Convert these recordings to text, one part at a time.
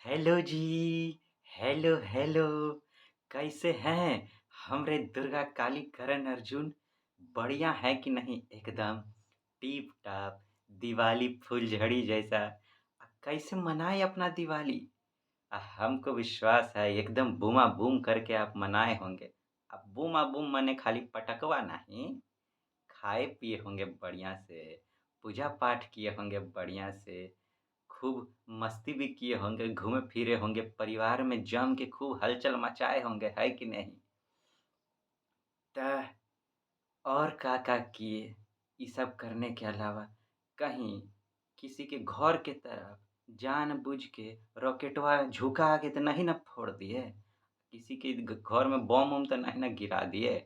Hello जी। Hello hello. कैसे हैं हमरे दुर्गा काली करण अर्जुन? बढ़िया है कि नहीं? एकदम टीप टाप। दिवाली फुलझड़ी जैसा। कैसे मनाए अपना दिवाली? हमको विश्वास है एकदम बूमा बूम करके आप मनाए होंगे। अब बूमा बूम मने खाली पटकवा नहीं, खाए पिए होंगे बढ़िया से, पूजा पाठ किए होंगे बढ़िया से, खूब मस्ती भी किए होंगे, घूमे फिरे होंगे, परिवार में जम के खूब हलचल मचाए होंगे, है कि नहीं? त और का किए? ये सब करने के अलावा कहीं किसी के घर के तरफ जानबूझ के रॉकेटवा झुका के तो नहीं ना फोड़ दिए? किसी के घर में बम उम तो नहीं ना गिरा दिए?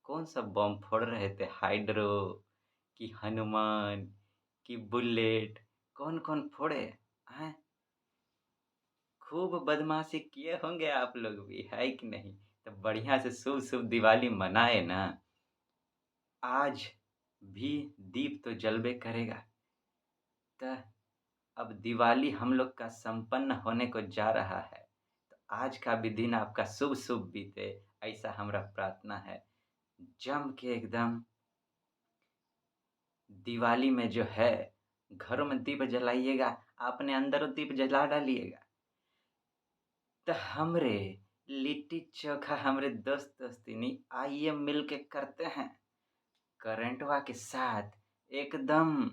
कौन सा बम फोड़ रहे थे? हाइड्रो कि हनुमान कि बुलेट? कौन कौन फोड़े हैं? खूब बदमाशी किए होंगे आप लोग भी, है कि नहीं? तो बढ़िया से शुभ शुभ दिवाली मनाए ना। आज भी दीप तो जलबे करेगा। तो अब दिवाली हम लोग का संपन्न होने को जा रहा है, तो आज का भी दिन आपका शुभ शुभ बीते, ऐसा हमारा प्रार्थना है। जम के एकदम दिवाली में जो है, घरों में दीप जलाइएगा, अपने अंदर दीप जला डालिएगा। तो हमरे लिट्टी चोखा हमरे दोस्त दोस्तिनी आइए मिल के करते हैं करंटवा के साथ एकदम।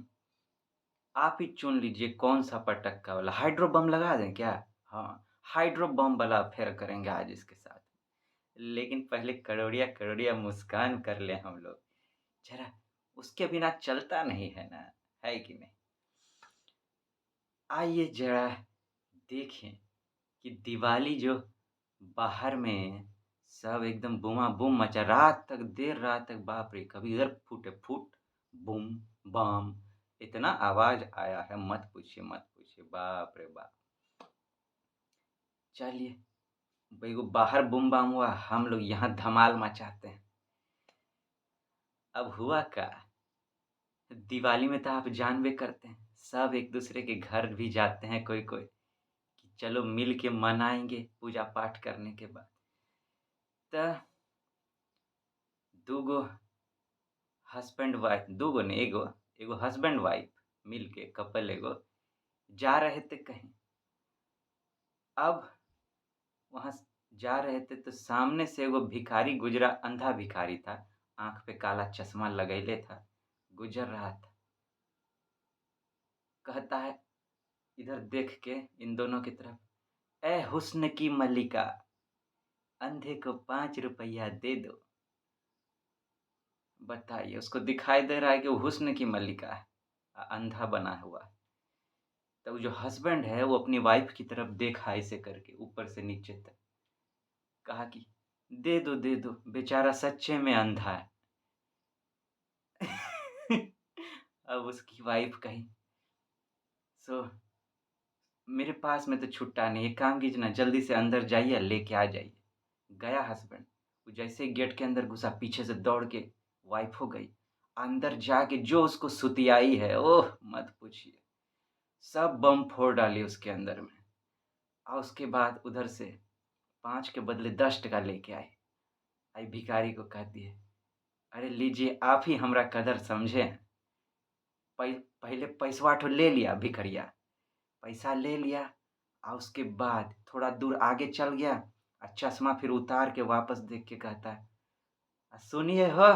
आप ही चुन लीजिए कौन सा पटक्का वाला, हाइड्रो बम लगा दें क्या? हाँ, हाइड्रो बम वाला अफेयर करेंगे आज इसके साथ। लेकिन पहले करोड़िया करोड़िया मुस्कान कर ले हम लोग जरा, उसके बिना चलता नहीं है ना, है कि नहीं? आइए जरा देखें कि दिवाली जो बाहर में सब एकदम बूमा बूम मचा, रात तक देर रात तक, बाप रे, कभी इधर फूटे फूट, बूम बम, इतना आवाज आया है, मत पूछिए मत पूछिए, बाप रे बाप। चलिए, भाई वो बाहर बूम बम हुआ, हम लोग यहाँ धमाल मचाते हैं। अब हुआ क्या, दिवाली में तो आप जानबे करते हैं, सब एक दूसरे के घर भी जाते हैं कोई कोई, कि चलो मिल के मनाएंगे पूजा पाठ करने के बाद। तो दूगो हस्बैंड वाइफ, दूगो नहीं, एगो एगो हस्बैंड वाइफ मिल के, कपल एगो जा रहे थे कहीं। अब वहाँ जा रहे थे तो सामने से एगो भिखारी गुजरा, अंधा भिखारी था, आँख पे काला चश्मा लगैले था, गुजर रहा था। कहता है इधर देख के इन दोनों की तरफ, ए हुस्न की मल्लिका, अंधे को 5 रुपया दे दो। बताइए, उसको दिखाई दे रहा है कि वो हुस्न की मल्लिका है, अंधा बना हुआ है। तो जो हस्बैंड है वो अपनी वाइफ की तरफ देखा ऐसे करके ऊपर से नीचे तक, कहा कि दे दो, बेचारा सच्चे में अंधा है। अब उसकी वाइफ कही, सो मेरे पास में तो छुट्टा नहीं, एक काम कीजिए ना, जल्दी से अंदर जाइए, लेके आ जाइए। गया हस्बैंड, वो जैसे ही गेट के अंदर घुसा, पीछे से दौड़ के वाइफ हो गई। अंदर जाके जो उसको सुतियाई है, ओह मत पूछिए, सब बम फोड़ डाली उसके अंदर में। और उसके बाद उधर से 5 के बदले 10 टका लेके आई। आई भिखारी को कहती है, अरे लीजिए, आप ही हमरा कदर समझे। पहले पैसवा ठो ले लिया भिखरिया, पैसा ले लिया, और उसके बाद थोड़ा दूर आगे चल गया, और चश्मा फिर उतार के वापस देख के कहता है, सुनिए हो,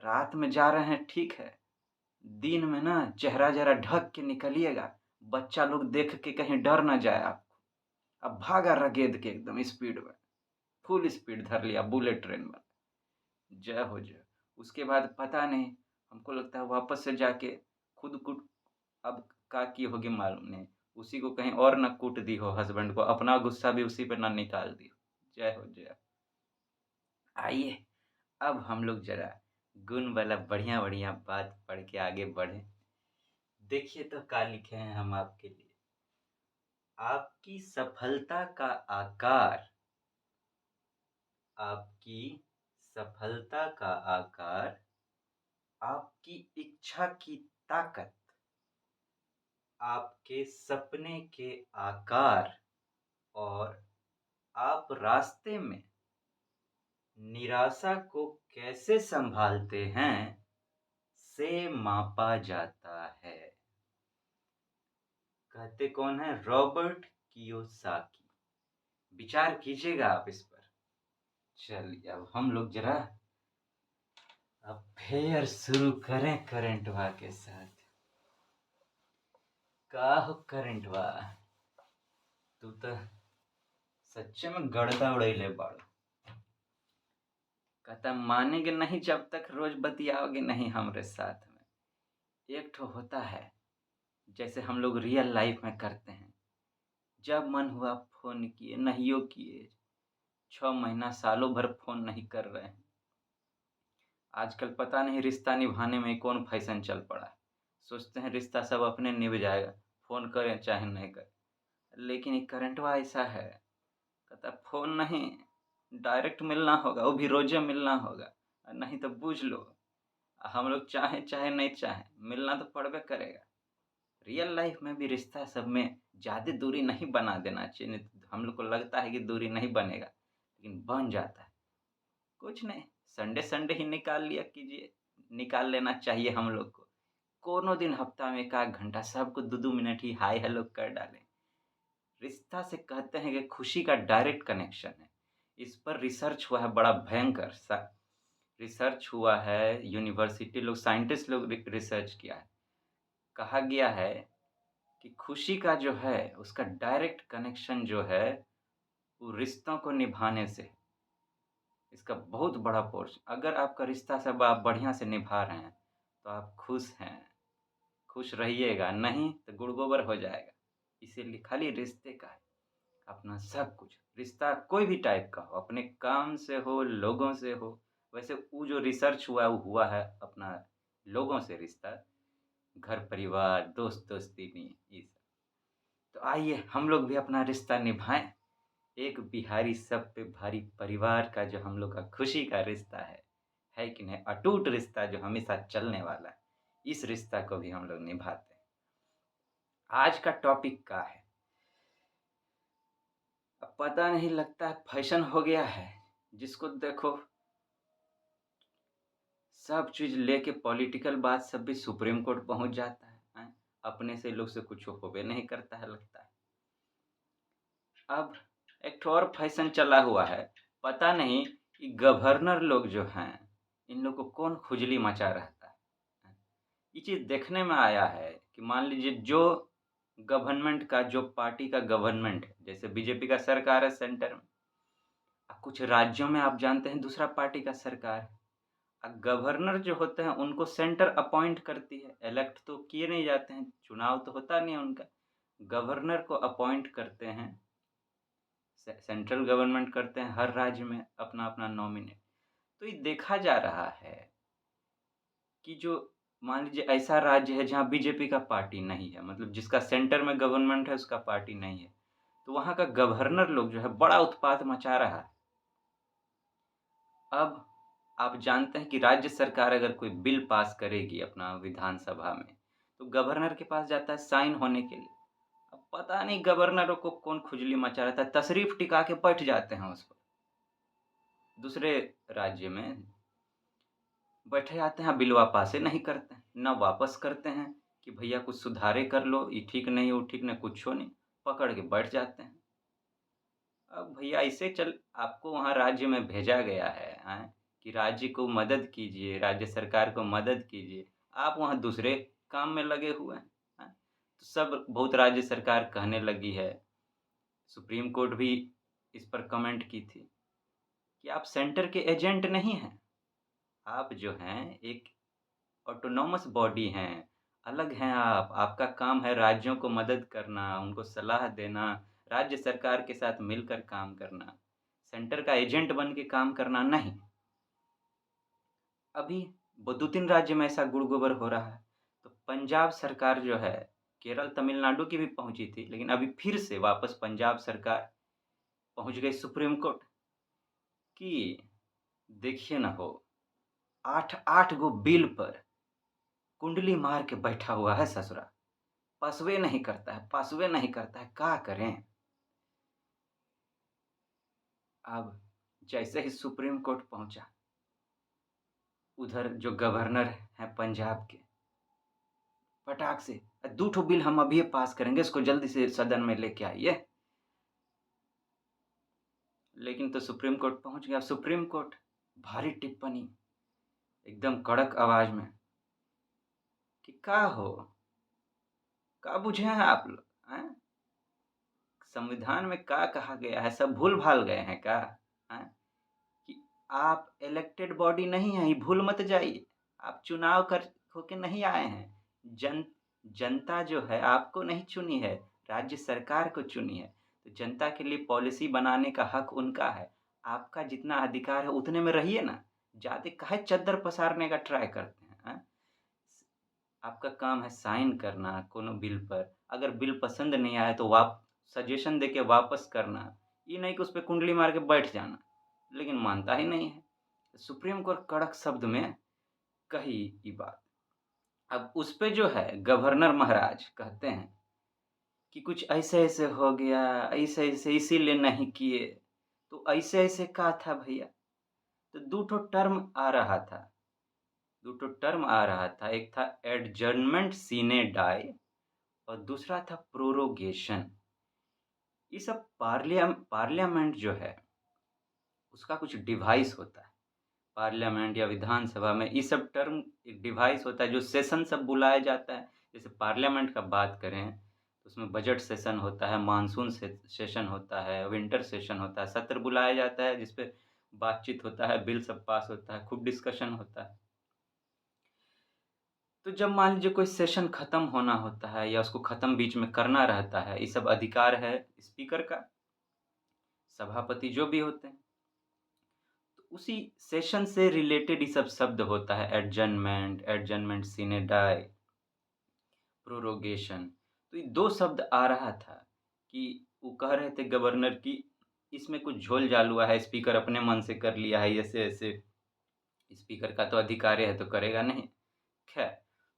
रात में जा रहे हैं ठीक है, दिन में ना चेहरा जरा ढक के निकलिएगा, बच्चा लोग देख के कहीं डर ना जाए आपको। अब भागा रगेद के एकदम स्पीड में, फुल स्पीड धर लिया बुलेट ट्रेन में। जय हो जय। उसके बाद पता नहीं, हमको लगता है वापस से जाके खुद कुट, अब का की होगी मालूम नहीं, उसी को कहीं और ना कूट दी हो हस्बैंड को, अपना गुस्सा भी उसी पे ना निकाल दी हो। जय हो जय। आइए, अब हम लोग जरा गुण वाला बढ़िया बढ़िया बात पढ़ के आगे बढ़े। देखिए तो क्या लिखे हैं हम आपके लिए। आपकी सफलता का आकार, आपकी सफलता का आकार, आपकी इच्छा की ताकत, आपके सपने के आकार और आप रास्ते में निराशा को कैसे संभालते हैं से मापा जाता है। कहते कौन है? Robert Kiyosaki. विचार कीजिएगा आप इस पर। चलिए अब हम लोग जरा अफेयर शुरू करें करंटवा के साथ। का हो करंटवा, तू तो सच्चे में गड़दा उड़ैले बाड़। कहता मानेंगे नहीं जब तक रोज बतियाओगे नहीं हमरे साथ में। एक ठो होता है जैसे हम लोग रियल लाइफ में करते हैं, जब मन हुआ फोन किए, नहियो किए, 6 महीना सालों भर फोन नहीं कर रहे हैं। आजकल पता नहीं रिश्ता निभाने में कौन फैशन चल पड़ा है। सोचते हैं रिश्ता सब अपने निभ जाएगा, फोन करें चाहे नहीं करें। लेकिन ये करंटवा ऐसा है, कहता फोन नहीं, डायरेक्ट मिलना होगा, वो भी रोजे मिलना होगा, नहीं तो बूझ लो हम लोग चाहे चाहे नहीं चाहे मिलना तो पड़बे करेगा। रियल लाइफ में भी रिश्ता सब में ज़्यादा दूरी नहीं बना देना चाहिए, नहीं तो हम लोग को लगता है कि दूरी नहीं बनेगा लेकिन बन जाता है। कुछ नहीं, संडे संडे ही निकाल लिया कीजिए, निकाल लेना चाहिए हम लोग को। कोनो दिन हफ्ता में एक आध घंटा सबको 2-2 मिनट ही हाय हेलो कर डालें। रिश्ता से कहते हैं कि खुशी का डायरेक्ट कनेक्शन है। इस पर रिसर्च हुआ है, बड़ा भयंकर सा रिसर्च हुआ है। यूनिवर्सिटी लोग, साइंटिस्ट लोग रिसर्च किया है। कहा गया है कि खुशी का जो है उसका डायरेक्ट कनेक्शन जो है वो रिश्तों को निभाने से है। इसका बहुत बड़ा पोर्शन, अगर आपका रिश्ता सब आप बढ़िया से निभा रहे हैं तो आप खुश हैं, खुश रहिएगा, नहीं तो गुड़ गोबर हो जाएगा। इसीलिए खाली रिश्ते का है अपना सब कुछ। रिश्ता कोई भी टाइप का हो, अपने काम से हो, लोगों से हो। वैसे वो जो रिसर्च हुआ वो हुआ है अपना लोगों से रिश्ता, घर परिवार दोस्त दोस्ती नहीं, ये सब। तो आइए हम लोग भी अपना रिश्ता निभाएं। एक बिहारी सब पे भारी परिवार का जो हम लोग का खुशी का रिश्ता है कि नहीं? अटूट रिश्ता जो हमेशा चलने वाला है, इस रिश्ता को भी हम लोग निभाते हैं। आज का टॉपिक क्या है? अब पता नहीं, लगता है फैशन हो गया है, जिसको देखो सब चीज लेके पॉलिटिकल बात सब भी सुप्रीम कोर्ट पहुंच जाता है, हैं? अपने से लोग से कुछ होबे नहीं करता है लगता है। अब एक ठो और फैशन चला हुआ है, पता नहीं कि गवर्नर लोग जो हैं इन लोग को कौन खुजली मचा रहता है। ये चीज़ देखने में आया है कि मान लीजिए जो गवर्नमेंट का, जो पार्टी का गवर्नमेंट है, जैसे बीजेपी का सरकार है सेंटर में, कुछ राज्यों में आप जानते हैं दूसरा पार्टी का सरकार है। गवर्नर जो होते हैं उनको सेंटर अपॉइंट करती है, इलेक्ट तो किए नहीं जाते हैं, चुनाव तो होता नहीं है उनका। गवर्नर को अपॉइंट करते हैं, सेंट्रल गवर्नमेंट करते हैं हर राज्य में अपना अपना नॉमिनेट। तो ये देखा जा रहा है कि जो मान लीजिए ऐसा राज्य है जहाँ बीजेपी का पार्टी नहीं है, मतलब जिसका सेंटर में गवर्नमेंट है उसका पार्टी नहीं है, तो वहाँ का गवर्नर लोग जो है बड़ा उत्पात मचा रहा है। अब आप जानते हैं कि राज्य सरकार अगर कोई बिल पास करेगी अपना विधानसभा में, तो गवर्नर के पास जाता है साइन होने के लिए। अब पता नहीं गवर्नरों को कौन खुजली मचा रहता है, तशरीफ टिका के बैठ जाते हैं उस पर। दूसरे राज्य में बैठे आते हैं, बिलवा पासे नहीं करते हैं, ना वापस करते हैं कि भैया कुछ सुधारे कर लो, ये ठीक नहीं वो ठीक नहीं, कुछ हो नहीं, पकड़ के बैठ जाते हैं। अब भैया ऐसे चल, आपको वहाँ राज्य में भेजा गया है, कि राज्य को मदद कीजिए, राज्य सरकार को मदद कीजिए, आप वहाँ दूसरे काम में लगे हुए हैं, तो सब बहुत राज्य सरकार कहने लगी है, सुप्रीम कोर्ट भी इस पर कमेंट की थी कि आप सेंटर के एजेंट नहीं हैं, आप जो हैं एक ऑटोनॉमस बॉडी हैं, अलग हैं आप। आपका काम है राज्यों को मदद करना, उनको सलाह देना, राज्य सरकार के साथ मिलकर काम करना, सेंटर का एजेंट बन के काम करना नहीं। अभी 2-3 राज्य में ऐसा गुड़-गोबर हो रहा है। तो पंजाब सरकार जो है, केरल, तमिलनाडु की भी पहुँची थी, लेकिन अभी फिर से वापस पंजाब सरकार पहुँच गई सुप्रीम कोर्ट कि देखिए ना हो, 8-8 गो बिल पर कुंडली मार के बैठा हुआ है ससुरा। पासवे नहीं करता है, पासवे नहीं करता है, क्या करें? अब जैसे ही सुप्रीम कोर्ट पहुँचा, उधर जो गवर्नर हैं पंजाब के, फटाक से 2 ठो बिल हम अभी पास करेंगे, इसको जल्दी से सदन में लेके आइए। लेकिन तो सुप्रीम कोर्ट पहुँच गया। सुप्रीम कोर्ट भारी टिप्पणी एकदम कड़क आवाज़ में कि का हो? का बुझे हैं आप लोग? हैं? संविधान में क्या कहा गया है? सब भूल-भाल गए हैं क्या? हैं? कि आप इलेक्टेड बॉडी नहीं हैं, ये भूल मत जाइए। आप चुनाव कर होके नहीं आए हैं। जनता जो है आपको नहीं चुनी है, राज्य सरकार को चुनी है। तो जनता के लिए पॉलिसी बनाने का हक उनका है। आपका जितना अधिकार है उतने में रहिए ना। ज़्यादा काहे चद्दर पसारने का ट्राई करते हैं, हैं? आपका काम है साइन करना कोनो बिल पर। अगर बिल पसंद नहीं आया तो सजेशन देके वापस करना। ये नहीं कि उस पे कुंडली मार के बैठ जाना। लेकिन मानता ही नहीं है। सुप्रीम कोर्ट कड़क शब्द में कही ये बात। अब उस पे जो है गवर्नर महाराज कहते हैं कि कुछ ऐसे-ऐसे हो गया, ऐसे-ऐसे इसीलिए नहीं किए। तो ऐसे-ऐसे क्या था भैया? तो 2 ठो टर्म आ रहा था। 2 ठो टर्म आ रहा था। एक था एडजर्नमेंट सीने डाई और दूसरा था प्रोरोगेशन। ये सब पार्लियामेंट जो है, उसका कुछ डिवाइस होता है। पार्लियामेंट या विधानसभा में ये सब टर्म एक डिवाइस होता है जो सेशन सब बुलाया जाता है। जैसे पार्लियामेंट का बात करें तो उसमें बजट सेशन होता है, मानसून सेशन होता है, विंटर सेशन होता है, सत्र बुलाया जाता है जिस पे बातचीत होता है, बिल सब पास होता है, खूब डिस्कशन होता है। तो जब मान लीजिए कोई सेशन खत्म होना होता है या उसको खत्म बीच में करना रहता है, ये सब अधिकार है स्पीकर का, सभापति जो भी होते हैं। तो उसी सेशन से रिलेटेड ही सब शब्द होता है एडजर्नमेंट सीने डाई, प्रोरोगेशन। तो ये 2 शब्द आ रहा था कि वो कह रहे थे गवर्नर की इसमें कुछ झोल-झाल हुआ है, स्पीकर अपने मन से कर लिया है ऐसे-ऐसे। स्पीकर का तो अधिकार है तो करेगा नहीं। खैर,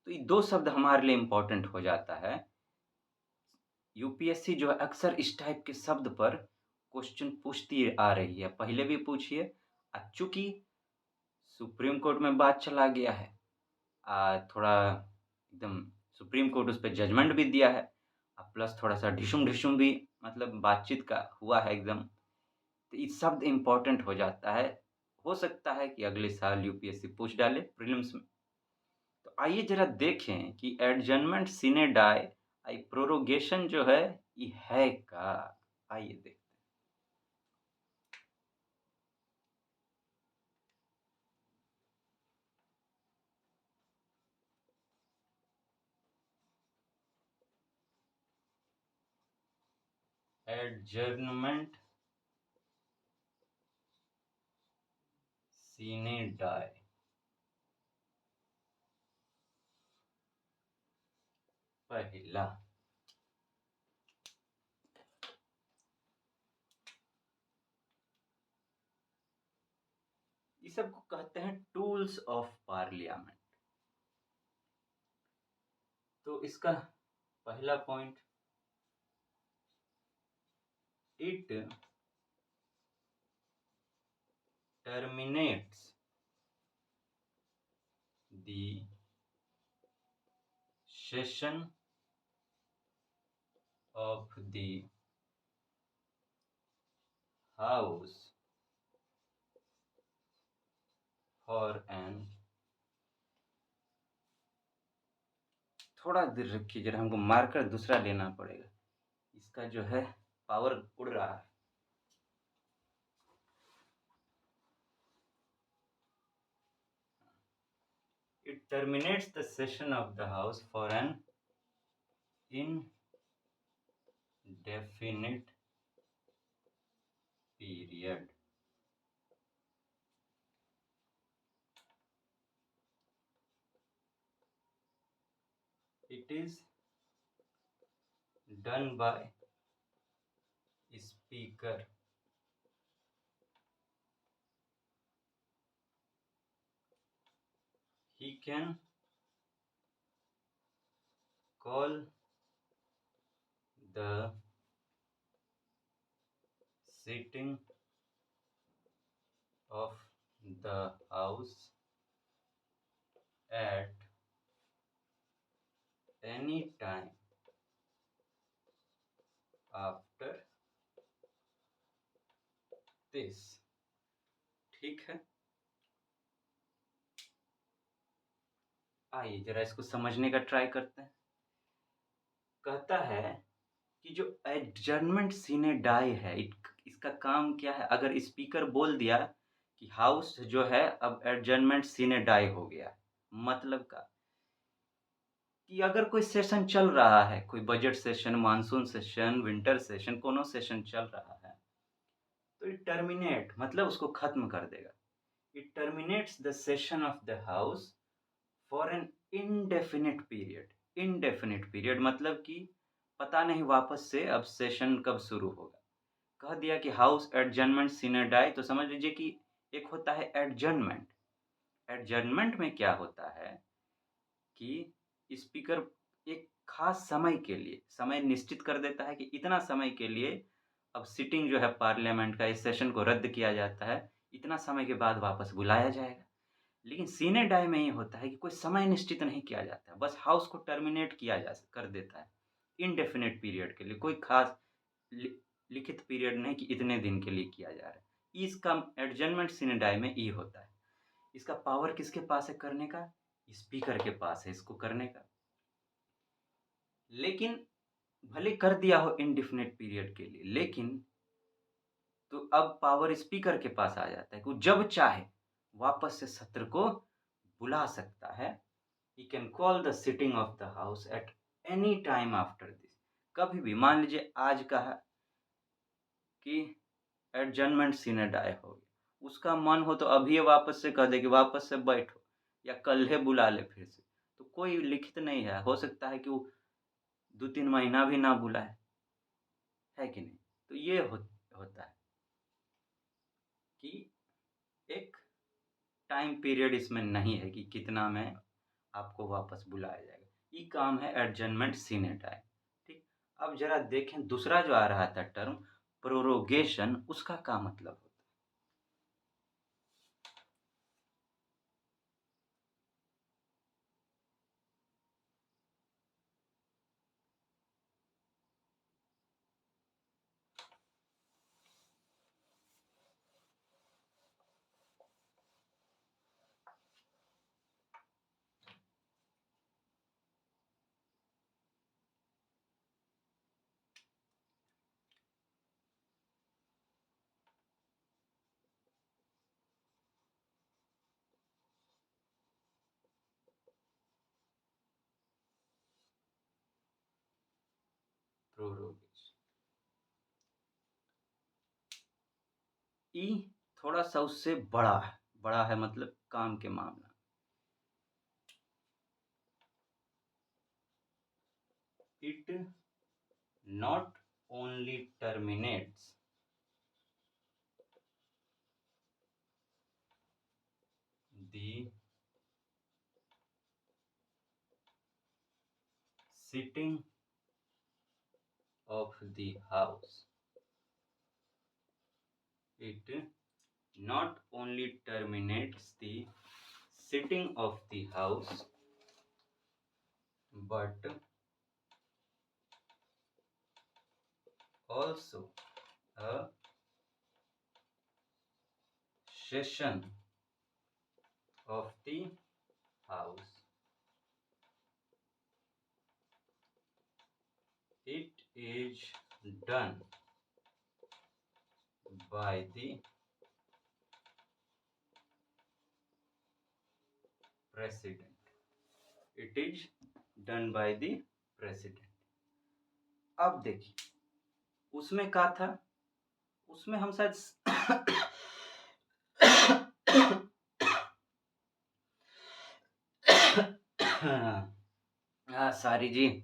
तो ये 2 शब्द हमारे लिए इम्पोर्टेंट हो जाता है। यूपीएससी जो है अक्सर इस टाइप के शब्द पर क्वेश्चन पूछती आ रही है। पहले भी पूछी है। चूँकि सुप्रीम कोर्ट में बात चला गया है, थोड़ा एकदम सुप्रीम कोर्ट उस पे जजमेंट भी दिया है। प्लस थोड़ा-सा ढिसुम-ढिसुम भी मतलब बातचीत का हुआ है एकदम। तो ये शब्द इम्पोर्टेंट हो जाता है। हो सकता है कि अगले साल यूपीएससी पूछ डाले प्रीलिम्स में। तो आइए ज़रा देखें कि एडजर्नमेंट सिने डाई प्रोरोगेशन जो है, ये है क्या? आइए देखते हैं। एडजर्नमेंट सिने डाई। पहला ये सब को कहते हैं टूल्स ऑफ पार्लियामेंट। तो इसका पहला point, it terminates the session of the house for an, थोड़ा देर रखिए जरा, हमको मार्कर दूसरा लेना पड़ेगा। इसका जो है पावर उड़ रहा है। It terminates the session of the house for an indefinite period. It is done by speaker. He can call the sitting of the house at any time after this। ठीक है, आइए जरा इसको समझने का ट्राई करते हैं। कहता है कि जो एडजर्नमेंट सीने डाई है इसका काम क्या है। अगर स्पीकर बोल दिया कि हाउस जो है अब एडजर्नमेंट सीने डाई हो गया, मतलब का कि अगर कोई सेशन चल रहा है, कोई budget session, monsoon session, winter session, कोनो सेशन चल रहा है, तो इट टर्मिनेट मतलब उसको खत्म कर देगा। It terminates the session of the house for an indefinite period. Indefinite period मतलब कि पता नहीं वापस से अब सेशन कब शुरू होगा। कह दिया कि हाउस एडजर्नमेंट सीने डाई, तो समझ लीजिए कि एक होता है एडजर्नमेंट। एडजर्नमेंट में क्या होता है कि स्पीकर एक खास समय के लिए समय निश्चित कर देता है कि इतना समय के लिए अब सिटिंग जो है पार्लियामेंट का, इस सेशन को रद्द किया जाता है, इतना समय के बाद वापस बुलाया जाएगा। लेकिन सीने डाई में ये होता है कि कोई समय निश्चित नहीं किया जाता है, बस हाउस को टर्मिनेट किया जा कर देता है इनडेफिनिट पीरियड के लिए। कोई खास लिखित पीरियड नहीं कि इतने दिन के लिए किया जा रहा है। इसका एडजर्नमेंट सीने डाई में ये होता है। इसका पावर किसके पास है करने का? स्पीकर के पास है इसको करने का। लेकिन भले कर दिया हो इनडेफिनिट पीरियड के लिए, लेकिन तो अब पावर स्पीकर के पास आ जाता है कि वो जब चाहे वापस से सत्र को बुला सकता है। He can call the sitting of the house at any time after this. कभी भी मान लीजिए आज कहा कि एडजर्नमेंट सीने डाई हो गया, उसका मन हो तो अभी वापस से कह दे कि वापस से बैठो, या कल ही बुला ले फिर से। तो कोई लिखित नहीं है, हो सकता है कि वो 2-3 महीना भी ना बुलाए, है कि नहीं? तो ये होता है कि एक टाइम पीरियड इसमें नहीं है कि कितना में आपको वापस बुलाया जाएगा। ये काम है एडजर्नमेंट सीने डाई। ठीक, अब जरा देखें दूसरा जो आ रहा था टर्म प्रोरोगेशन, उसका क्या मतलब होता है। प्रोरोगेशन ई थोड़ा सा उससे बड़ा है। बड़ा है मतलब काम के मामला। It not only terminates the sitting of the house। It not only terminates the sitting of the house, but also a session of the house। It is done by the president। It is done by the president। अब देखिए उसमें क्या था, उसमें हम शायद सारी जी,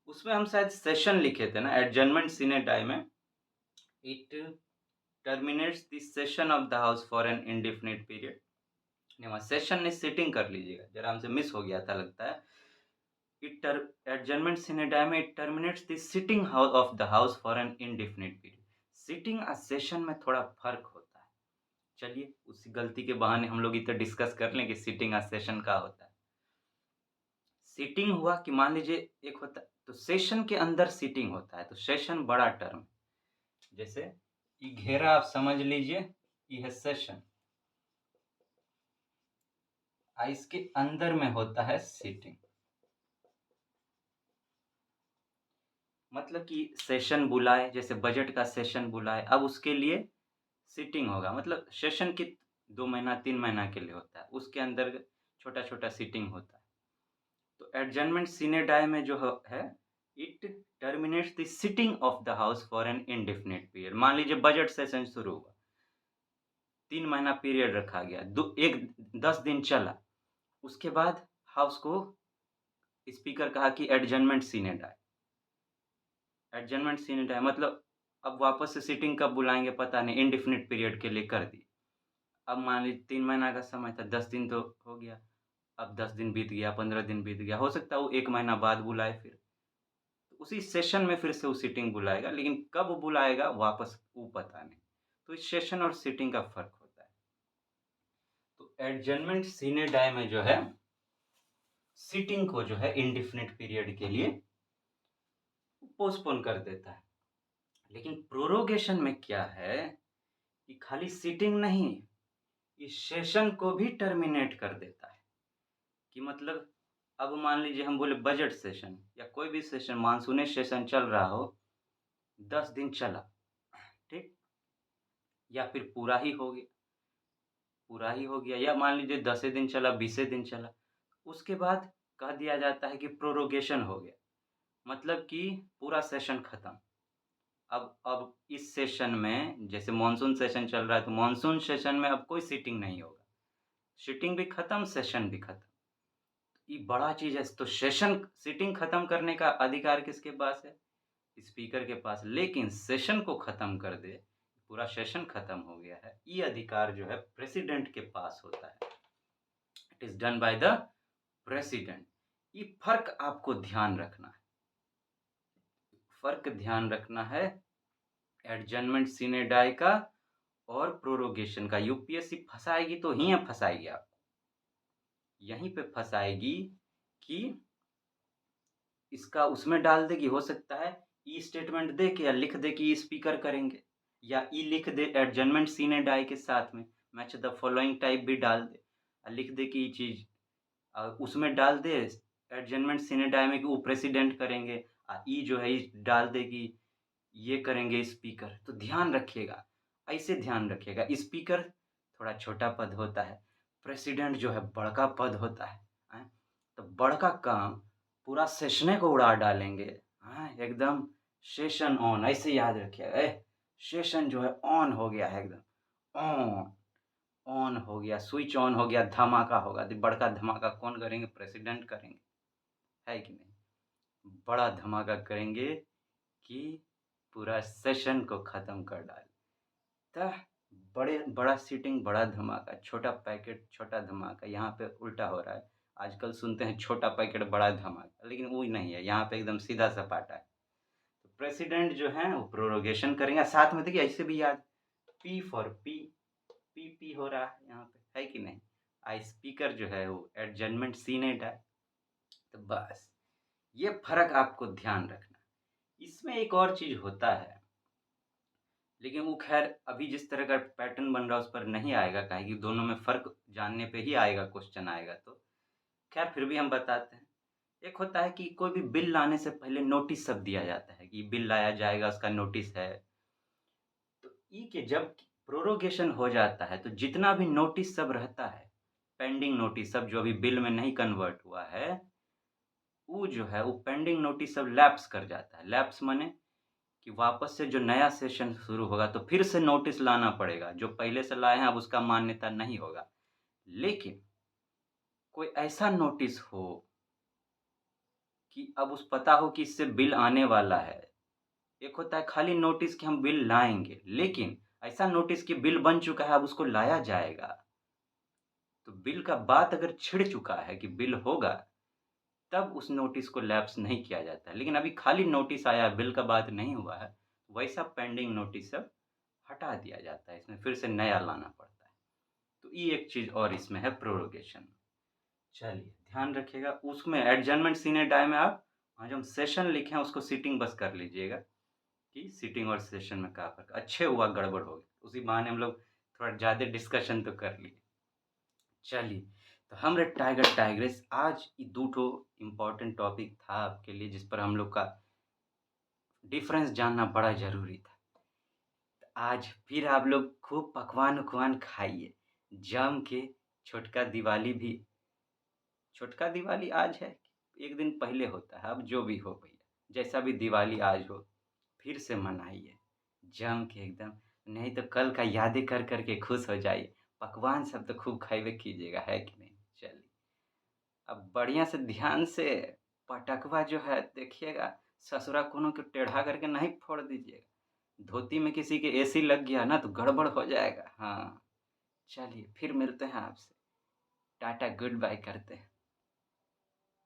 उसमें हम शायद सेशन लिखे थे ना एडजर्नमेंट सीने डाई में। It terminates the session of the house for an indefinite period. नहीं, वहाँ सेशन ने सिटिंग कर लीजिएगा, जरा हमसे मिस हो गया था लगता है। Adjournment sine die में it terminates the sitting of the house for an indefinite period. Sitting a session में थोड़ा फर्क होता है। चलिए उसी गलती के बहाने हम लोग इतना डिस्कस कर लें कि सिटिंग आ सेशन का होता है। सिटिंग हुआ कि मान लीजिए एक होता है तो सेशन के अंदर सिटिंग होता है, तो सेशन बड़ा टर्म। जैसे ये घेरा आप समझ लीजिए, ये है सेशन, इसके अंदर में होता है सिटिंग। मतलब कि सेशन बुलाए, जैसे बजट का सेशन बुलाए, अब उसके लिए सिटिंग होगा। मतलब सेशन की 2 महीना 3 महीना के लिए होता है, उसके अंदर छोटा-छोटा सिटिंग होता है। तो एडजर्नमेंट सीने डाई में जो है it terminates the sitting of the house for an indefinite period. मान लीजिए बजट सेशन शुरू हुआ, 3 महीना पीरियड रखा गया, 10 दिन चला, उसके बाद हाउस को स्पीकर कहा कि adjournment sine die. Adjournment sine die मतलब अब वापस से सिटिंग कब बुलाएंगे पता नहीं, इंडेफिनिट पीरियड के लिए कर दी। अब मान लीजिए 3 महीना का समय था, 10 दिन तो हो गया, अब 10 दिन बीत गया, 15 दिन बीत गया, हो सकता है वो 1 महीना बाद बुलाए फिर। तो उसी सेशन में फिर से वो सिटिंग बुलाएगा, लेकिन कब बुलाएगा वापस वो पता नहीं। तो इस सेशन और सिटिंग का फ़र्क होता है। तो एडजर्नमेंट सीने डाई में जो है सिटिंग को जो है इंडेफिनिट पीरियड के लिए पोस्टपोन कर देता है। लेकिन प्रोरोगेशन में क्या है कि खाली सिटिंग नहीं, इस सेशन को भी टर्मिनेट कर देता है। कि मतलब अब मान लीजिए हम बोले बजट सेशन या कोई भी सेशन, मानसूनी सेशन चल रहा हो, 10 दिन चला, ठीक? या फिर पूरा ही हो गया, या मान लीजिए 10 दिन चला, 20 दिन चला, उसके बाद कह दिया जाता है कि प्रोरोगेशन हो गया। मतलब कि पूरा सेशन खत्म। अब इस सेशन में जैसे मानसून सेशन चल रहा है, तो मानसून सेशन में अब कोई सिटिंग नहीं होगा। सिटिंग भी खत्म, सेशन भी खत्म। ये बड़ा चीज़ है। तो सेशन सिटिंग खत्म करने का अधिकार किसके पास है? स्पीकर के पास। लेकिन सेशन को खत्म कर दे, पूरा सेशन खत्म हो गया है, ये अधिकार जो है प्रेसिडेंट के पास होता है। It is done by the president. ये फर्क आपको ध्यान रखना है, फर्क ध्यान रखना है एडजर्नमेंट सीने डाई का और प्रोरोगेशन का। यूपीएससी फंसाएगी तो ही फंसाएगी आपको, यहीं पे फंसाएगी कि इसका उसमें डाल देगी। हो सकता है ई स्टेटमेंट दे के या लिख दे कि स्पीकर करेंगे, या ई लिख दे एडजर्नमेंट सीने डाई के साथ में मैच द फॉलोइंग टाइप भी डाल दे, लिख दे कि ये चीज़ उसमें डाल दे एडजर्नमेंट सीने डाई में कि वो प्रेसिडेंट करेंगे, ई जो है डाल दे कि ये करेंगे स्पीकर। तो ध्यान रखिएगा, ऐसे ध्यान रखिएगा। स्पीकर थोड़ा छोटा पद होता है, प्रेसिडेंट जो है बड़का पद होता है। तो बड़का काम पूरा सेशने को उड़ा डालेंगे। एकदम सेशन ऑन, ऐसे याद रखिएगा। सेशन जो है ऑन हो गया है, एकदम ऑन ऑन हो गया, स्विच ऑन हो गया, धमाका होगा। तो बड़का धमाका कौन करेंगे? प्रेसिडेंट करेंगे, है कि नहीं? बड़ा धमाका करेंगे कि पूरा सेशन को ख़त्म कर डाले। तो बड़ा सीटिंग, बड़ा धमाका, छोटा पैकेट छोटा धमाका। यहाँ पे उल्टा हो रहा है। आजकल सुनते हैं छोटा पैकेट बड़ा धमाका, लेकिन वो नहीं है, यहाँ पे एकदम सीधा सपाटा है। तो प्रेसिडेंट जो है वो प्रोरोगेशन करेंगे। साथ में देखिए ऐसे भी याद, पी फॉर पी हो रहा है यहाँ पे, है कि नहीं? स्पीकर जो है वो एडजर्नमेंट सीने डाई। तो बस ये फर्क आपको ध्यान रखना। इसमें एक और चीज़ होता है, लेकिन वो खैर अभी जिस तरह का पैटर्न बन रहा है उस पर नहीं आएगा, काहे कि दोनों में फ़र्क जानने पे ही आएगा, क्वेश्चन आएगा। तो खैर फिर भी हम बताते हैं। एक होता है कि कोई भी बिल लाने से पहले नोटिस सब दिया जाता है कि बिल लाया जाएगा, उसका नोटिस है। तो ई के जब प्रोरोगेशन हो जाता है तो जितना भी नोटिस सब रहता है, पेंडिंग नोटिस सब जो अभी बिल में नहीं कन्वर्ट हुआ है, वो जो है वो पेंडिंग नोटिस सब लैप्स कर जाता है। लैप्स माने कि वापस से जो नया सेशन शुरू होगा तो फिर से नोटिस लाना पड़ेगा। जो पहले से लाए हैं अब उसका मान्यता नहीं होगा। लेकिन कोई ऐसा नोटिस हो कि अब उस पता हो कि इससे बिल आने वाला है। एक होता है खाली नोटिस कि हम बिल लाएँगे, लेकिन ऐसा नोटिस कि बिल बन चुका है अब उसको लाया जाएगा। तो बिल का बात अगर छिड़ चुका है कि बिल होगा, तब उस नोटिस को लैप्स नहीं किया जाता है। लेकिन अभी खाली नोटिस आया है, बिल का बात नहीं हुआ है, वैसा पेंडिंग नोटिस सब हटा दिया जाता है, इसमें फिर से नया लाना पड़ता है। तो ये एक चीज़ और इसमें है प्रोरोगेशन। चलिए, ध्यान रखिएगा उसमें एडजर्नमेंट सीने डाई में आप जो हम सेशन लिखे हैं उसको सिटिंग बस कर लीजिएगा कि सिटिंग और सेशन में क्या फ़र्क अच्छे हुआ गड़बड़ हो गई। उसी बहाने हम लोग थोड़ा ज़्यादा डिस्कशन तो कर लिए। चलिए, तो हमरे टाइगर टाइग्रेस आज ये 2 ठो इम्पोर्टेंट टॉपिक था आपके लिए जिस पर हम लोग का डिफ़रेंस जानना बड़ा ज़रूरी था। तो आज फिर आप लोग खूब पकवान-वकवान खाइए, जम के छोटका दिवाली भी छोटका दिवाली आज है, 1 दिन पहले होता है, अब जो भी हो भैया, जैसा भी दिवाली आज हो, फिर से मनाइए, जम के एकदम, नहीं तो कल का यादें कर के खुश हो जाइए। पकवान सब तो खूब खइबे कीजिएगा, है कि नहीं? चलिए, अब बढ़िया से ध्यान से पटकवा जो है देखिएगा, ससुरा कोनो के टेढ़ा करके नहीं फोड़ दीजिएगा। धोती में किसी के एसी लग गया ना तो गड़बड़ हो जाएगा। हाँ, चलिए फिर मिलते हैं आपसे। टाटा गुड बाय करते हैं।